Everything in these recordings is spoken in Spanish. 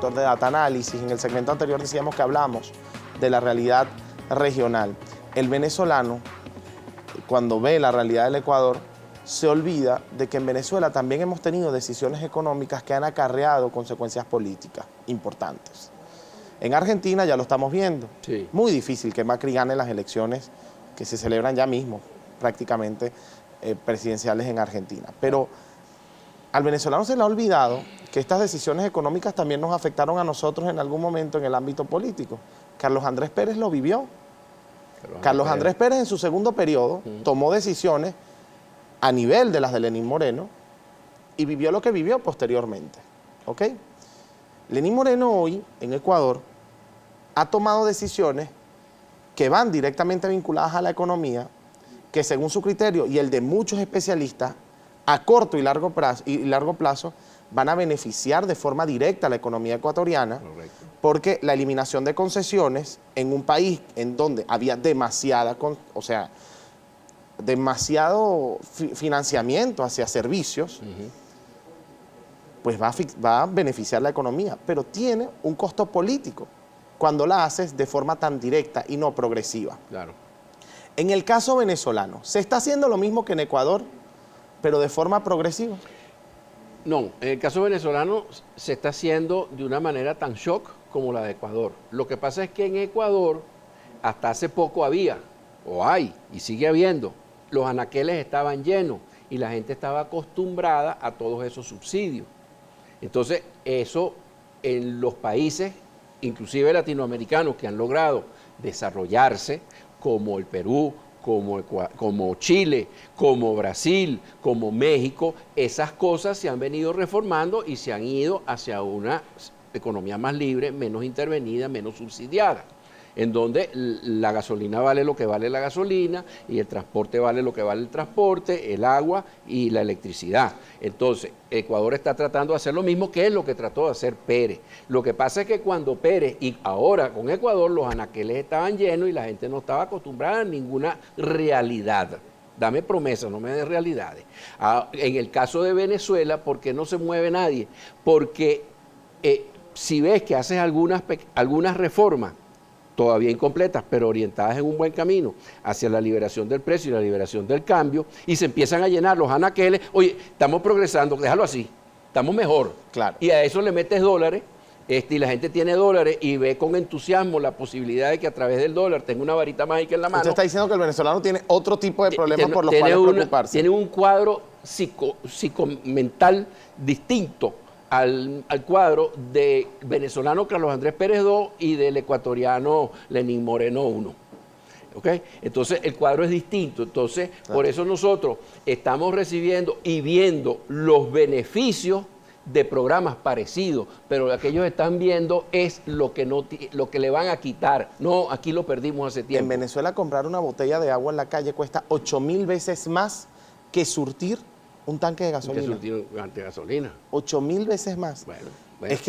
director de Data Analysis. En el segmento anterior decíamos que hablamos de la realidad regional. El venezolano, cuando ve la realidad del Ecuador, se olvida de que en Venezuela también hemos tenido decisiones económicas que han acarreado consecuencias políticas importantes. En Argentina ya lo estamos viendo. Sí. Muy difícil que Macri gane las elecciones que se celebran ya mismo, prácticamente presidenciales en Argentina. Pero al venezolano se le ha olvidado que estas decisiones económicas también nos afectaron a nosotros en algún momento en el ámbito político. Carlos Andrés Pérez lo vivió. Carlos Andrés Pérez en su segundo periodo tomó decisiones a nivel de las de Lenín Moreno y vivió lo que vivió posteriormente. ¿Ok? Lenín Moreno hoy, en Ecuador, ha tomado decisiones que van directamente vinculadas a la economía, que según su criterio y el de muchos especialistas, a corto y largo plazo van a beneficiar de forma directa a la economía ecuatoriana. Correcto. Porque la eliminación de concesiones en un país en donde había demasiado financiamiento hacia servicios, pues va a beneficiar la economía, pero tiene un costo político cuando la haces de forma tan directa y no progresiva. Claro. En el caso venezolano, ¿se está haciendo lo mismo que en Ecuador, pero de forma progresiva? No, en el caso venezolano se está haciendo de una manera tan shock como la de Ecuador. Lo que pasa es que en Ecuador hasta hace poco había, o hay, y sigue habiendo, los anaqueles estaban llenos y la gente estaba acostumbrada a todos esos subsidios. Entonces, eso en los países, inclusive latinoamericanos, que han logrado desarrollarse, como el Perú, como Chile, como Brasil, como México, esas cosas se han venido reformando y se han ido hacia una economía más libre, menos intervenida, menos subsidiada, en donde la gasolina vale lo que vale la gasolina y el transporte vale lo que vale el transporte, el agua y la electricidad. Entonces, Ecuador está tratando de hacer lo mismo, que es lo que trató de hacer Pérez. Lo que pasa es que cuando Pérez y ahora con Ecuador, los anaqueles estaban llenos y la gente no estaba acostumbrada a ninguna realidad. Dame promesas, no me des realidades. En el caso de Venezuela, ¿por qué no se mueve nadie? Porque si ves que haces algunas reformas, todavía incompletas, pero orientadas en un buen camino hacia la liberación del precio y la liberación del cambio, y se empiezan a llenar los anaqueles, oye, estamos progresando, déjalo así, estamos mejor. Claro. Y a eso le metes dólares, y la gente tiene dólares y ve con entusiasmo la posibilidad de que a través del dólar tenga una varita mágica en la mano. Usted está diciendo que el venezolano tiene otro tipo de problemas por los cuales preocuparse. Tiene un cuadro psicomental distinto al cuadro de venezolano Carlos Andrés Pérez II y del ecuatoriano Lenín Moreno I. ¿Okay? Entonces el cuadro es distinto. Entonces, por eso nosotros estamos recibiendo y viendo los beneficios de programas parecidos, pero lo que ellos están viendo es lo que le van a quitar. No, aquí lo perdimos hace tiempo. En Venezuela comprar una botella de agua en la calle cuesta 8.000 veces más que surtir un tanque de gasolina. Que surtir un tanque de gasolina. 8.000 veces más. Bueno.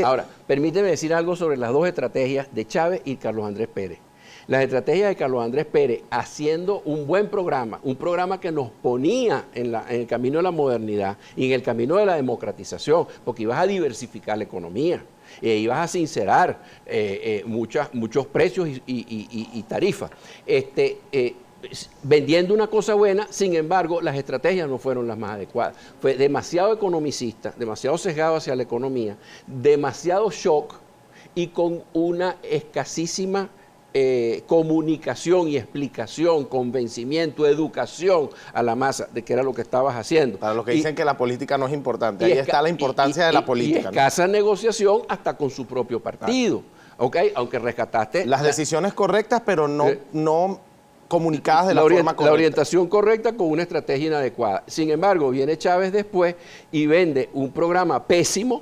Ahora, permíteme decir algo sobre las dos estrategias de Chávez y Carlos Andrés Pérez. Las estrategias de Carlos Andrés Pérez haciendo un buen programa, un programa que nos ponía en el camino de la modernidad y en el camino de la democratización, porque ibas a diversificar la economía, ibas a sincerar muchos precios y tarifas. Vendiendo una cosa buena, sin embargo, las estrategias no fueron las más adecuadas. Fue demasiado economicista, demasiado sesgado hacia la economía, demasiado shock y con una escasísima comunicación y explicación, convencimiento, educación a la masa de qué era lo que estabas haciendo. Para los que dicen que la política no es importante, ahí está la importancia de la política. Y escasa negociación hasta con su propio partido. ¿Okay? Aunque rescataste las decisiones correctas, pero no comunicadas de la forma correcta. La orientación correcta con una estrategia inadecuada. Sin embargo, viene Chávez después y vende un programa pésimo,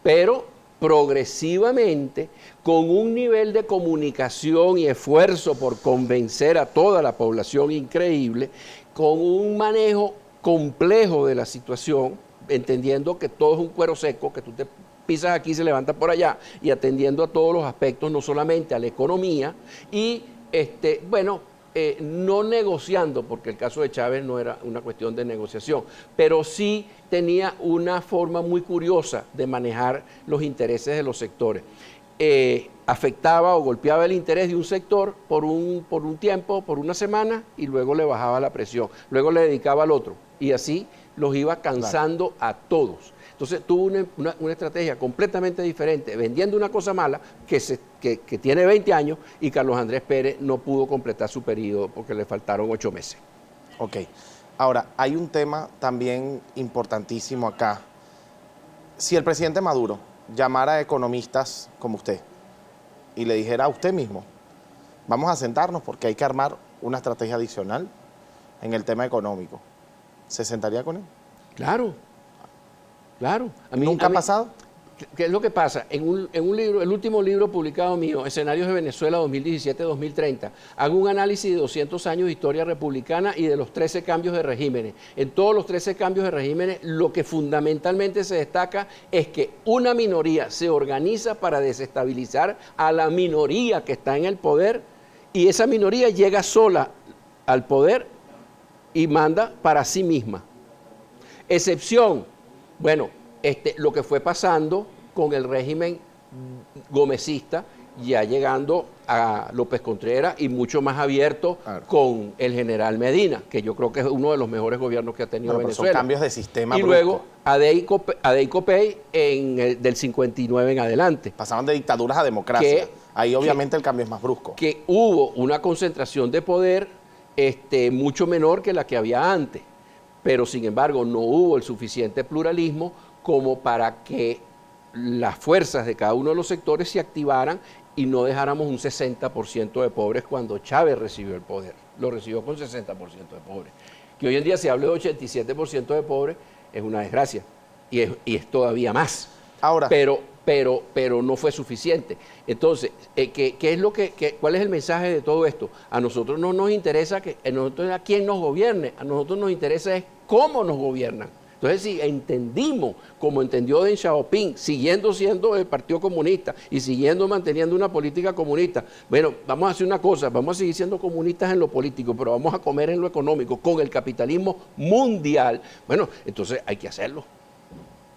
pero progresivamente, con un nivel de comunicación y esfuerzo por convencer a toda la población increíble, con un manejo complejo de la situación, entendiendo que todo es un cuero seco, que tú te pisas aquí y se levanta por allá, y atendiendo a todos los aspectos, no solamente a la economía, y no negociando, porque el caso de Chávez no era una cuestión de negociación, pero sí tenía una forma muy curiosa de manejar los intereses de los sectores. Afectaba o golpeaba el interés de un sector por un tiempo, por una semana, y luego le bajaba la presión, luego le dedicaba al otro, y así los iba cansando a todos. Entonces tuvo una estrategia completamente diferente, vendiendo una cosa mala que tiene 20 años, y Carlos Andrés Pérez no pudo completar su periodo porque le faltaron 8 meses. Ok. Ahora, hay un tema también importantísimo acá. Si el presidente Maduro llamara a economistas como usted y le dijera a usted mismo, vamos a sentarnos porque hay que armar una estrategia adicional en el tema económico, ¿se sentaría con él? Claro. Claro. ¿Nunca ha pasado? ¿Qué es lo que pasa? En un libro, el último libro publicado mío, Escenarios de Venezuela 2017-2030, hago un análisis de 200 años de historia republicana y de los 13 cambios de regímenes. En todos los 13 cambios de regímenes, lo que fundamentalmente se destaca es que una minoría se organiza para desestabilizar a la minoría que está en el poder, y esa minoría llega sola al poder y manda para sí misma. Excepción, bueno, lo que fue pasando con el régimen gomecista, ya llegando a López Contreras y mucho más abierto con el general Medina, que yo creo que es uno de los mejores gobiernos que ha tenido Venezuela. Son cambios de sistema y brusco. Luego Adey Copey del 59 en adelante. Pasaban de dictaduras a democracia. Ahí obviamente el cambio es más brusco. Que hubo una concentración de poder mucho menor que la que había antes, pero sin embargo no hubo el suficiente pluralismo como para que las fuerzas de cada uno de los sectores se activaran y no dejáramos un 60% de pobres cuando Chávez recibió el poder. Lo recibió con 60% de pobres. Que hoy en día se hable de 87% de pobres es una desgracia, y es todavía más. Ahora, pero no fue suficiente. Entonces, ¿cuál es el mensaje de todo esto? A nosotros no nos interesa a quién nos gobierne, a nosotros nos interesa es cómo nos gobiernan. Entonces, si entendimos, como entendió Deng Xiaoping, siguiendo siendo el Partido Comunista y siguiendo manteniendo una política comunista, bueno, vamos a hacer una cosa, vamos a seguir siendo comunistas en lo político, pero vamos a comer en lo económico con el capitalismo mundial, bueno, entonces hay que hacerlo.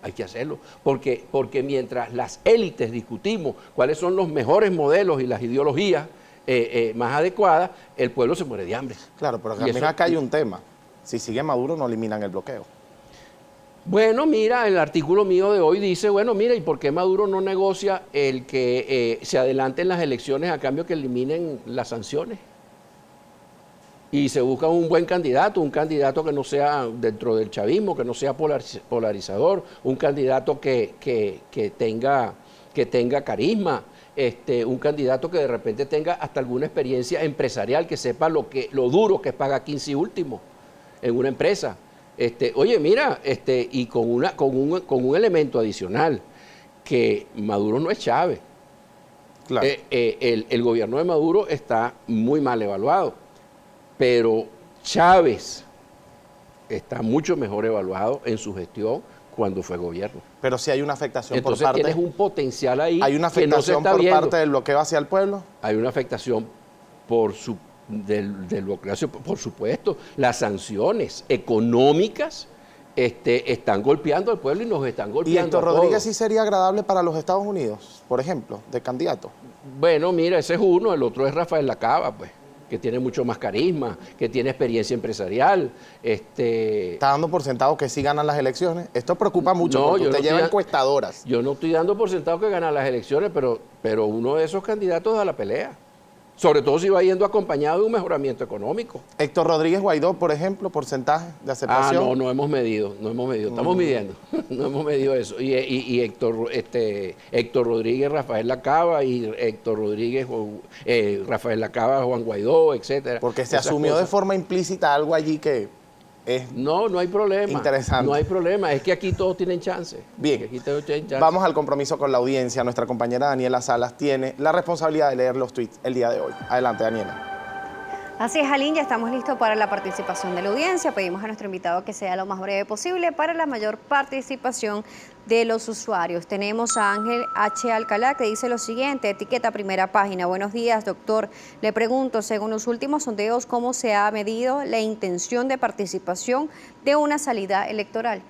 Hay que hacerlo, porque mientras las élites discutimos cuáles son los mejores modelos y las ideologías más adecuadas, el pueblo se muere de hambre. Claro, pero también acá hay un tema. Si sigue Maduro, no eliminan el bloqueo. Bueno, mira, el artículo mío de hoy dice, bueno, mira, ¿y por qué Maduro no negocia el que se adelanten las elecciones a cambio que eliminen las sanciones? Y se busca un buen candidato, un candidato que no sea dentro del chavismo, que no sea polarizador, un candidato que tenga carisma, un candidato que de repente tenga hasta alguna experiencia empresarial, que sepa lo duro que es pagar 15 último en una empresa. Oye, mira, y con un elemento adicional, que Maduro no es Chávez. Claro. El gobierno de Maduro está muy mal evaluado, pero Chávez está mucho mejor evaluado en su gestión cuando fue gobierno. Pero si hay una afectación. Entonces por parte... tienes un potencial ahí. ¿Hay una afectación que no se está por viendo. parte del bloqueo hacia el pueblo? Hay una afectación del bloqueo, por supuesto. Las sanciones económicas están golpeando al pueblo y nos están golpeando. ¿Y Héctor Rodríguez sí sería agradable para los Estados Unidos, por ejemplo, de candidato? Bueno, mira, ese es uno, el otro es Rafael Lacaba, pues, que tiene mucho más carisma, que tiene experiencia empresarial. ¿Está dando por sentado que sí ganan las elecciones? Esto preocupa mucho, No, porque usted lleva encuestadoras. Yo no estoy dando por sentado que ganan las elecciones, pero uno de esos candidatos da la pelea. Sobre todo si va yendo acompañado de un mejoramiento económico. Héctor Rodríguez Guaidó, por ejemplo, porcentaje de aceptación. No hemos medido, estamos midiendo, no hemos medido eso. Y Héctor Rodríguez, Rafael Lacaba, y Héctor Rodríguez, Rafael Lacaba, Juan Guaidó, etcétera. Porque se asumió de forma implícita algo allí que es no hay problema. Interesante. No hay problema, es que aquí todos tienen chance. Bien, aquí todos tienen chance. Vamos al compromiso con la audiencia. Nuestra compañera Daniela Salas tiene la responsabilidad de leer los tweets el día de hoy. Adelante, Daniela. Así es, Aline, ya estamos listos para la participación de la audiencia. Pedimos a nuestro invitado que sea lo más breve posible para la mayor participación de los usuarios. Tenemos a Ángel H. Alcalá que dice lo siguiente, etiqueta primera página. Buenos días, doctor. Le pregunto, según los últimos sondeos, ¿cómo se ha medido la intención de participación de una salida electoral?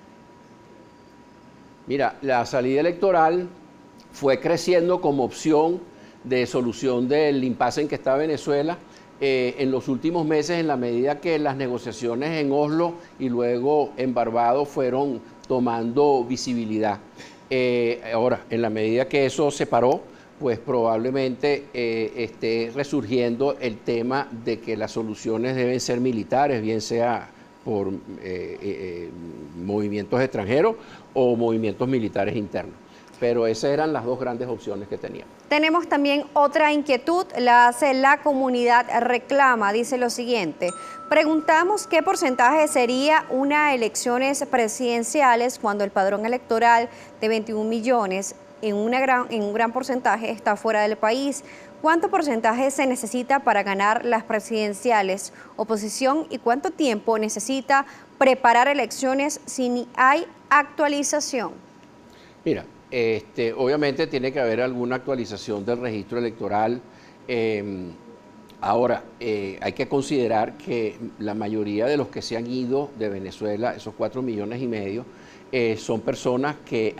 Mira, la salida electoral fue creciendo como opción de solución del impasse en que está Venezuela en los últimos meses, en la medida que las negociaciones en Oslo y luego en Barbados fueron tomando visibilidad. Ahora, en la medida que eso se paró, pues probablemente esté resurgiendo el tema de que las soluciones deben ser militares, bien sea por movimientos extranjeros o movimientos militares internos. Pero esas eran las dos grandes opciones que teníamos. Tenemos también otra inquietud, la hace la comunidad reclama, dice lo siguiente. Preguntamos qué porcentaje sería unas elecciones presidenciales cuando el padrón electoral de 21 millones en un gran porcentaje está fuera del país. ¿Cuánto porcentaje se necesita para ganar las presidenciales, oposición, y cuánto tiempo necesita preparar elecciones si hay actualización? Mira, obviamente tiene que haber alguna actualización del registro electoral. Ahora, hay que considerar que la mayoría de los que se han ido de Venezuela, esos 4,5 millones, son personas que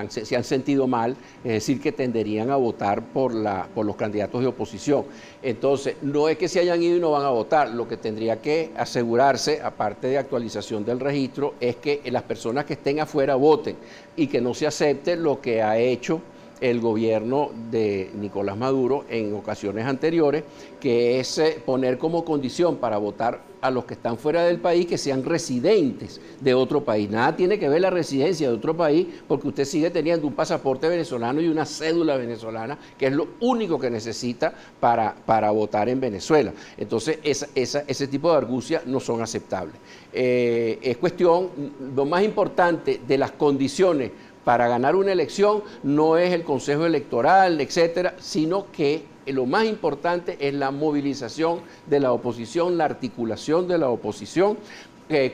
se han sentido mal, es decir, que tenderían a votar por los candidatos de oposición. Entonces, no es que se hayan ido y no van a votar, lo que tendría que asegurarse, aparte de actualización del registro, es que las personas que estén afuera voten y que no se acepte lo que ha hecho el gobierno de Nicolás Maduro en ocasiones anteriores, que es poner como condición para votar a los que están fuera del país que sean residentes de otro país. Nada tiene que ver la residencia de otro país, porque usted sigue teniendo un pasaporte venezolano y una cédula venezolana, que es lo único que necesita para votar en Venezuela. Entonces, ese tipo de argucias no son aceptables. Es cuestión, lo más importante de las condiciones para ganar una elección no es el Consejo Electoral, etcétera, sino que lo más importante es la movilización de la oposición, la articulación de la oposición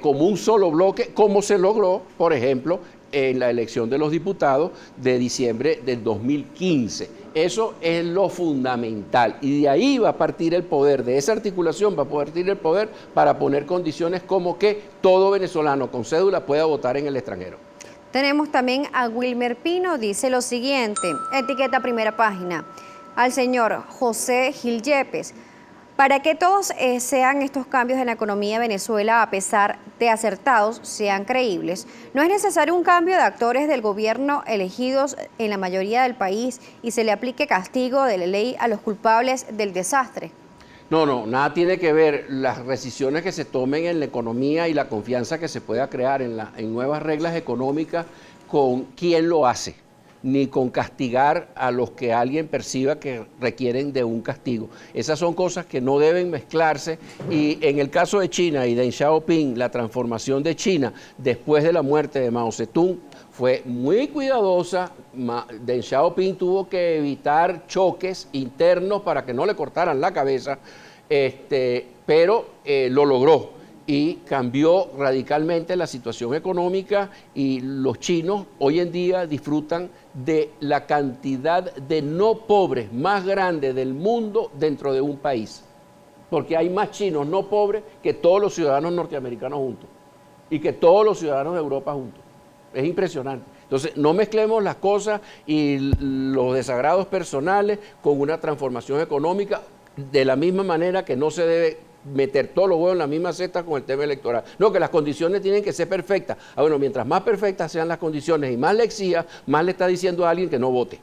como un solo bloque, como se logró, por ejemplo, en la elección de los diputados de diciembre del 2015. Eso es lo fundamental y de ahí va a partir el poder, de esa articulación va a partir el poder para poner condiciones como que todo venezolano con cédula pueda votar en el extranjero. Tenemos también a Wilmer Pino, dice lo siguiente, etiqueta primera página, al señor José Gil Yepes. Para que todos sean estos cambios en la economía de Venezuela, a pesar de acertados, sean creíbles, ¿no es necesario un cambio de actores del gobierno elegidos en la mayoría del país y se le aplique castigo de la ley a los culpables del desastre? No, nada tiene que ver las decisiones que se tomen en la economía y la confianza que se pueda crear en nuevas reglas económicas con quién lo hace, ni con castigar a los que alguien perciba que requieren de un castigo. Esas son cosas que no deben mezclarse y en el caso de China y de Deng Xiaoping, la transformación de China después de la muerte de Mao Zedong fue muy cuidadosa. Deng Xiaoping tuvo que evitar choques internos para que no le cortaran la cabeza, pero lo logró y cambió radicalmente la situación económica y los chinos hoy en día disfrutan de la cantidad de no pobres más grande del mundo dentro de un país, porque hay más chinos no pobres que todos los ciudadanos norteamericanos juntos y que todos los ciudadanos de Europa juntos. Es impresionante. Entonces, no mezclemos las cosas y los desagrados personales con una transformación económica, de la misma manera que no se debe meter todos los huevos en la misma cesta con el tema electoral. No, que las condiciones tienen que ser perfectas. Bueno, mientras más perfectas sean las condiciones y más le exija, más le está diciendo a alguien que no vote.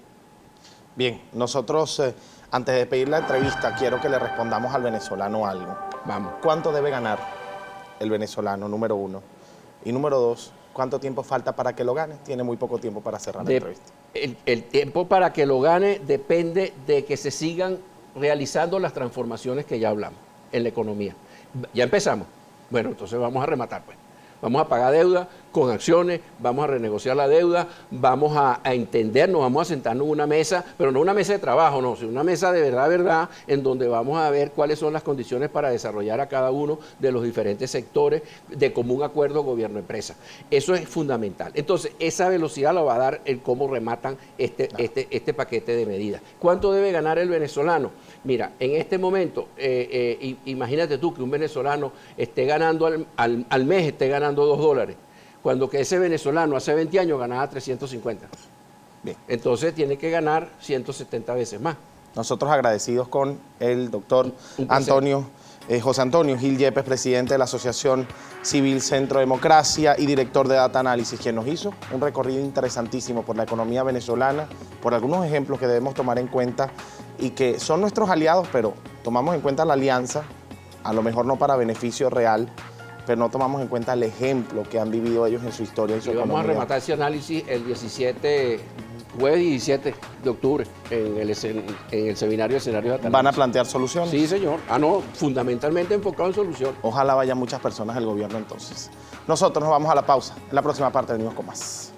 Bien, nosotros, antes de pedir la entrevista, quiero que le respondamos al venezolano algo. Vamos. ¿Cuánto debe ganar el venezolano, número uno? Y número dos, ¿cuánto tiempo falta para que lo gane? Tiene muy poco tiempo para cerrar la entrevista. El tiempo para que lo gane depende de que se sigan realizando las transformaciones que ya hablamos en la economía. Ya empezamos. Bueno, entonces vamos a rematar, pues. Vamos a pagar deuda con acciones, vamos a renegociar la deuda, vamos a entendernos, vamos a sentarnos en una mesa, pero no una mesa de trabajo, no, sino una mesa de verdad, en donde vamos a ver cuáles son las condiciones para desarrollar a cada uno de los diferentes sectores de común acuerdo gobierno-empresa. Eso es fundamental. Entonces, esa velocidad la va a dar el cómo rematan este paquete de medidas. ¿Cuánto debe ganar el venezolano? Mira, en este momento, imagínate tú que un venezolano esté ganando al mes, esté ganando $2, cuando que ese venezolano hace 20 años ganaba 350. Bien. Entonces tiene que ganar 170 veces más. Nosotros agradecidos con el doctor José Antonio Gil Yepes, presidente de la Asociación Civil Centro Democracia y director de Data Análisis, quien nos hizo un recorrido interesantísimo por la economía venezolana, por algunos ejemplos que debemos tomar en cuenta y que son nuestros aliados, pero tomamos en cuenta la alianza, a lo mejor no para beneficio real, pero no tomamos en cuenta el ejemplo que han vivido ellos en su historia y su economía. Vamos a rematar ese análisis el jueves 17 de octubre en el seminario de escenarios de análisis. ¿Van a plantear soluciones? Sí, señor. Fundamentalmente enfocado en soluciones. Ojalá vayan muchas personas del gobierno entonces. Nosotros nos vamos a la pausa. En la próxima parte venimos con más.